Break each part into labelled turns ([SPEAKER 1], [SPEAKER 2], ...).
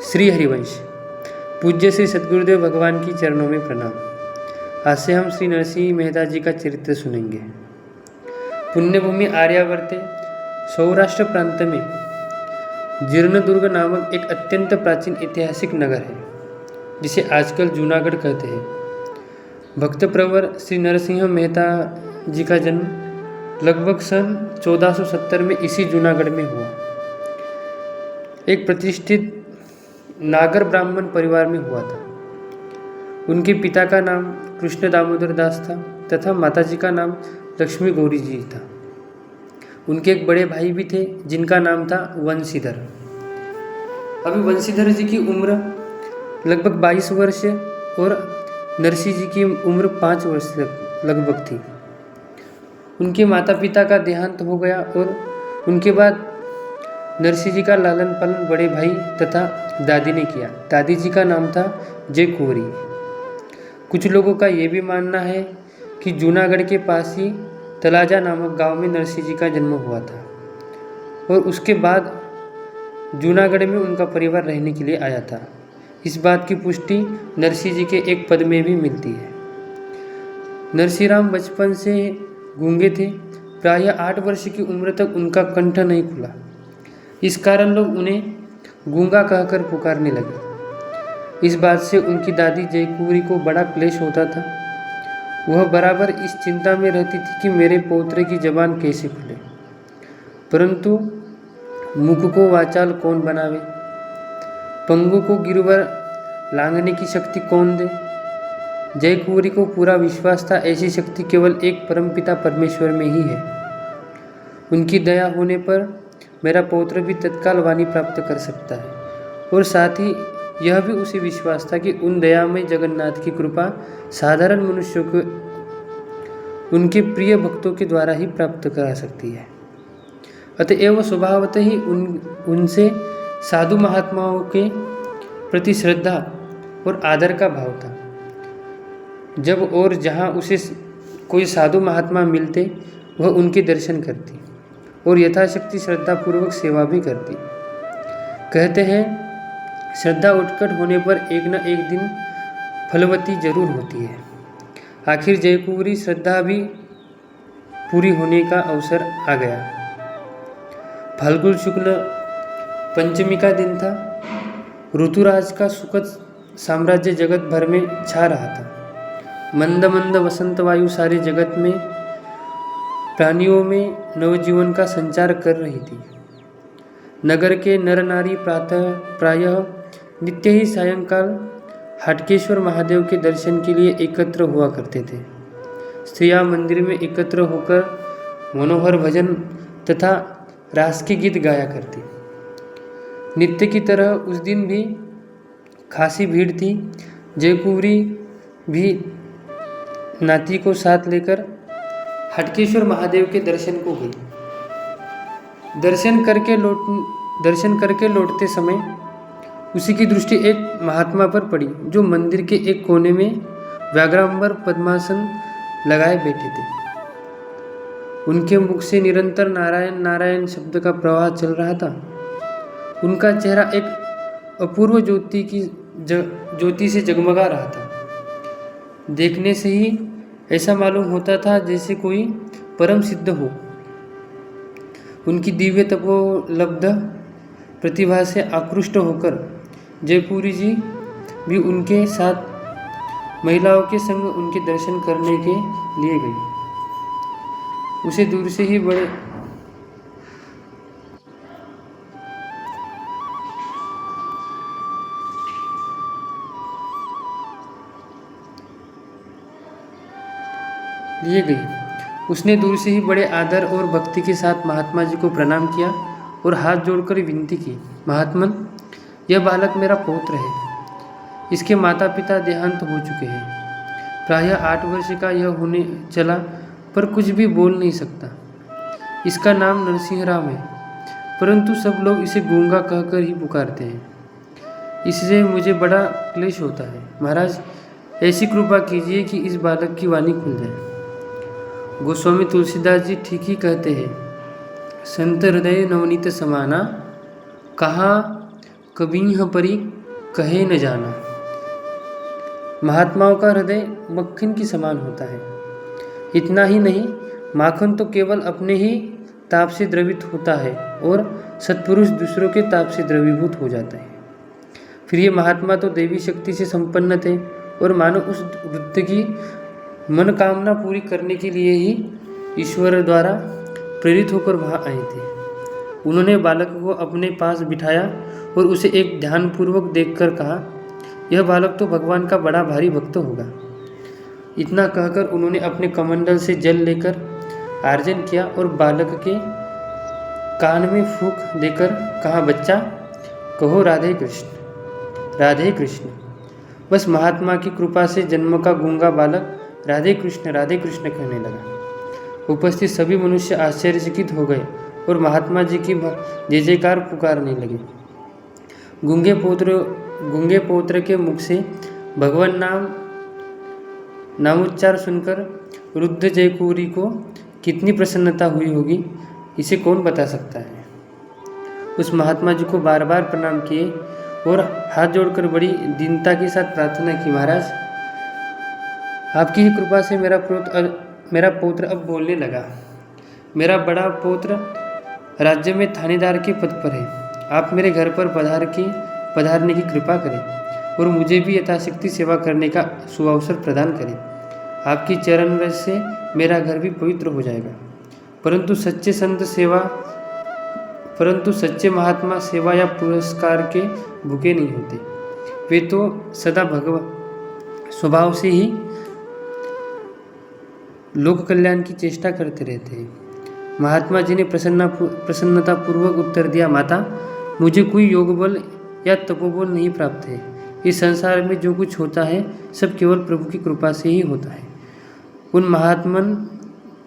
[SPEAKER 1] श्री हरिवंश। पूज्य श्री सद्गुरुदेव भगवान की चरणों में प्रणाम। आज से हम श्री नरसिंह मेहता जी का चरित्र सुनेंगे। पुण्यभूमि आर्यावर्ते सौराष्ट्र प्रांत में जीर्णदुर्ग नामक एक अत्यंत प्राचीन ऐतिहासिक नगर है, जिसे आजकल जूनागढ़ कहते हैं। भक्त प्रवर श्री नरसिंह मेहता जी का जन्म लगभग सन 1470 में इसी जूनागढ़ में हुआ। एक प्रतिष्ठित नागर ब्राह्मण परिवार में हुआ था। उनके पिता का नाम कृष्ण दामोदर दास था तथा माताजी का नाम लक्ष्मी गौरी जी था। उनके एक बड़े भाई भी थे जिनका नाम था वंशीधर। अभी वंशीधर जी की उम्र लगभग 22 वर्ष और नरसिंह जी की उम्र 5 वर्ष लगभग थी। उनके माता पिता का देहांत हो गया और उनके बाद नरसिंह जी का लालन पालन बड़े भाई तथा दादी ने किया। दादी जी का नाम था जय कुंवरी। कुछ लोगों का ये भी मानना है कि जूनागढ़ के पास ही तलाजा नामक गांव में नरसिंह जी का जन्म हुआ था और उसके बाद जूनागढ़ में उनका परिवार रहने के लिए आया था। इस बात की पुष्टि नरसिंह जी के एक पद में भी मिलती है। नरसिंह राम बचपन से गूंगे थे। प्रायः 8 वर्ष की उम्र तक उनका कंठ नहीं खुला। इस कारण लोग उन्हें गूंगा कहकर पुकारने लगे। इस बात से उनकी दादी जयकुंवरी को बड़ा क्लेश होता था। वह बराबर इस चिंता में रहती थी कि मेरे पौत्र की जबान कैसे खुले, परंतु मुख को वाचाल कौन बनावे, पंगु को गिरवर लांघने की शक्ति कौन दे। जयकुंवरी को पूरा विश्वास था ऐसी शक्ति केवल एक परमपिता परमेश्वर में ही है। उनकी दया होने पर मेरा पौत्र भी तत्काल वाणी प्राप्त कर सकता है। और साथ ही यह भी उसे विश्वास था कि उन दयामय जगन्नाथ की कृपा साधारण मनुष्यों को उनके प्रिय भक्तों के द्वारा ही प्राप्त करा सकती है। अतएव स्वभावतः ही उनसे साधु महात्माओं के प्रति श्रद्धा और आदर का भाव था। जब और जहाँ उसे कोई साधु महात्मा मिलते वह उनके दर्शन करती और यथाशक्ति श्रद्धापूर्वक सेवा भी करती। कहते हैं श्रद्धा उत्कट होने पर एक न एक दिन फलवती जरूर होती है। आखिर जयकुंवरी श्रद्धा भी पूरी होने का अवसर आ गया। फाल्गुन शुक्ल पंचमी का दिन था। ऋतुराज का सुखद साम्राज्य जगत भर में छा रहा था। मंद मंद वसंत वायु सारे जगत में प्राणियों में नवजीवन का संचार कर रही थी। नगर के नर नारी प्रायः नित्य ही सायंकाल हाटकेश्वर महादेव के दर्शन के लिए एकत्र हुआ करते थे। स्त्रियां मंदिर में एकत्र होकर मनोहर भजन तथा रास के गीत गाया करती। नित्य की तरह उस दिन भी खासी भीड़ थी। जयकुंवरी भी नाती को साथ लेकर हाटकेश्वर महादेव के दर्शन को गई। दर्शन करके लौटते समय उसी की दृष्टि एक महात्मा पर पड़ी, जो मंदिर के एक कोने में व्याघ्रांबर पद्मासन लगाए बैठे थे। उनके मुख से निरंतर नारायण नारायण शब्द का प्रवाह चल रहा था। उनका चेहरा एक अपूर्व ज्योति से जगमगा रहा था। देखने से ही ऐसा मालूम होता था जैसे कोई परम सिद्ध हो। उनकी दिव्य तपोलब्ध प्रतिभा से आकृष्ट होकर जयकुंवरी जी भी उनके साथ महिलाओं के संग उनके दर्शन करने के लिए गई। उसे दूर से ही बड़े लिए गई। उसने दूर से ही बड़े आदर और भक्ति के साथ महात्मा जी को प्रणाम किया और हाथ जोड़कर विनती की, महात्मन, यह बालक मेरा पौत्र है। इसके माता पिता देहांत हो चुके हैं। प्रायः 8 वर्ष का यह होने चला पर कुछ भी बोल नहीं सकता। इसका नाम नरसिंह राम है, परंतु सब लोग इसे गूंगा कहकर ही पुकारते हैं। इससे मुझे बड़ा क्लेश होता है। महाराज, ऐसी कृपा कीजिए कि इस बालक की वाणी खुल जाए। गोस्वामी तुलसीदास जी ठीक ही कहते हैं, संत हृदय नवनीत समाना, कहाँ कबीह परी कहे न जाना। महात्माओं का हृदय मक्खन की समान होता है। इतना ही नहीं, माखन तो केवल अपने ही ताप से द्रवित होता है और सत्पुरुष दूसरों के ताप से द्रवीभूत हो जाता है। फिर ये महात्मा तो देवी शक्ति से संपन्न थे और मानो उस वृद्ध की मनोकामना पूरी करने के लिए ही ईश्वर द्वारा प्रेरित होकर वहाँ आए थे। उन्होंने बालक को अपने पास बिठाया और उसे एक ध्यानपूर्वक देखकर कहा, यह बालक तो भगवान का बड़ा भारी भक्त होगा। इतना कहकर उन्होंने अपने कमंडल से जल लेकर आर्जन किया और बालक के कान में फूंक देकर कहा, बच्चा कहो राधे कृष्ण राधे कृष्ण। बस महात्मा की कृपा से जन्म का गूंगा बालक राधे कृष्ण कहने लगा। उपस्थित सभी मनुष्य आश्चर्यचकित हो गए और महात्मा जी की जय जयकार पुकारने लगे। गूंगे पौत्र के मुख से भगवान नामोच्चार सुनकर वृद्ध जयकुरी को कितनी प्रसन्नता हुई होगी, इसे कौन बता सकता है। उस महात्मा जी को बार बार प्रणाम किए और हाथ जोड़कर बड़ी दीनता के साथ प्रार्थना की, महाराज आपकी ही कृपा से मेरा पौत्र अब बोलने लगा। मेरा बड़ा पौत्र राज्य में थानेदार के पद पर है। आप मेरे घर पर पधारने की कृपा करें और मुझे भी यथाशक्ति सेवा करने का सुअवसर प्रदान करें। आपकी चरण रज से मेरा घर भी पवित्र हो जाएगा। परंतु सच्चे महात्मा सेवा या पुरस्कार के भूखे नहीं होते। वे तो सदा स्वभाव से ही लोक कल्याण की चेष्टा करते रहते हैं। महात्मा जी ने प्रसन्नता पूर्वक उत्तर दिया, माता मुझे कोई योग बल या तपोबल नहीं प्राप्त है। इस संसार में जो कुछ होता है सब केवल प्रभु की कृपा से ही होता है। उन महात्मन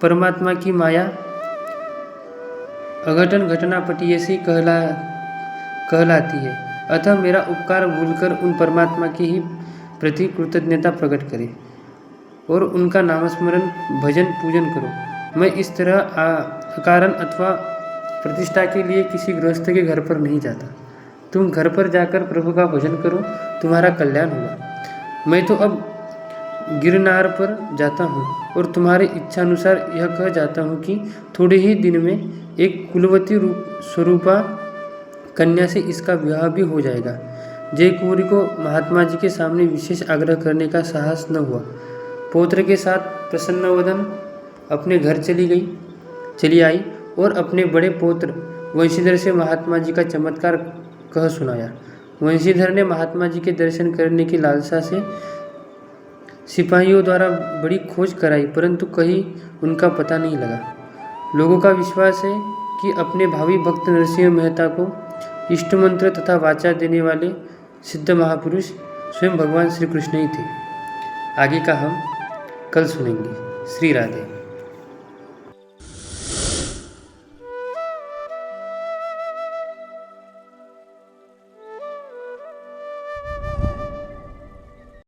[SPEAKER 1] परमात्मा की माया अघटन घटनापटी ऐसी कहलाती है। अतः मेरा उपकार भूलकर उन परमात्मा की ही प्रति कृतज्ञता प्रकट करें और उनका नामस्मरण भजन पूजन करो। मैं इस तरह अकारण अथवा प्रतिष्ठा के लिए किसी गृहस्थ के घर पर नहीं जाता। तुम घर पर जाकर प्रभु का भजन करो, तुम्हारा कल्याण होगा। मैं तो अब गिरनार पर जाता हूँ और तुम्हारी इच्छा अनुसार यह कह जाता हूँ कि थोड़े ही दिन में एक कुलवती स्वरूपा कन्या से इसका विवाह भी हो जाएगा। जयकुमारी को महात्मा जी के सामने विशेष आग्रह करने का साहस न हुआ। पौत्र के साथ प्रसन्नवदन अपने घर चली आई और अपने बड़े पौत्र वंशीधर से महात्मा जी का चमत्कार कह सुनाया। वंशीधर ने महात्मा जी के दर्शन करने की लालसा से सिपाहियों द्वारा बड़ी खोज कराई, परंतु कहीं उनका पता नहीं लगा। लोगों का विश्वास है कि अपने भावी भक्त नरसिंह मेहता को इष्ट मंत्र तथा वाचा देने वाले सिद्ध महापुरुष स्वयं भगवान श्री कृष्ण ही थे। आगे का हम कल सुनेंगे। श्री राधे।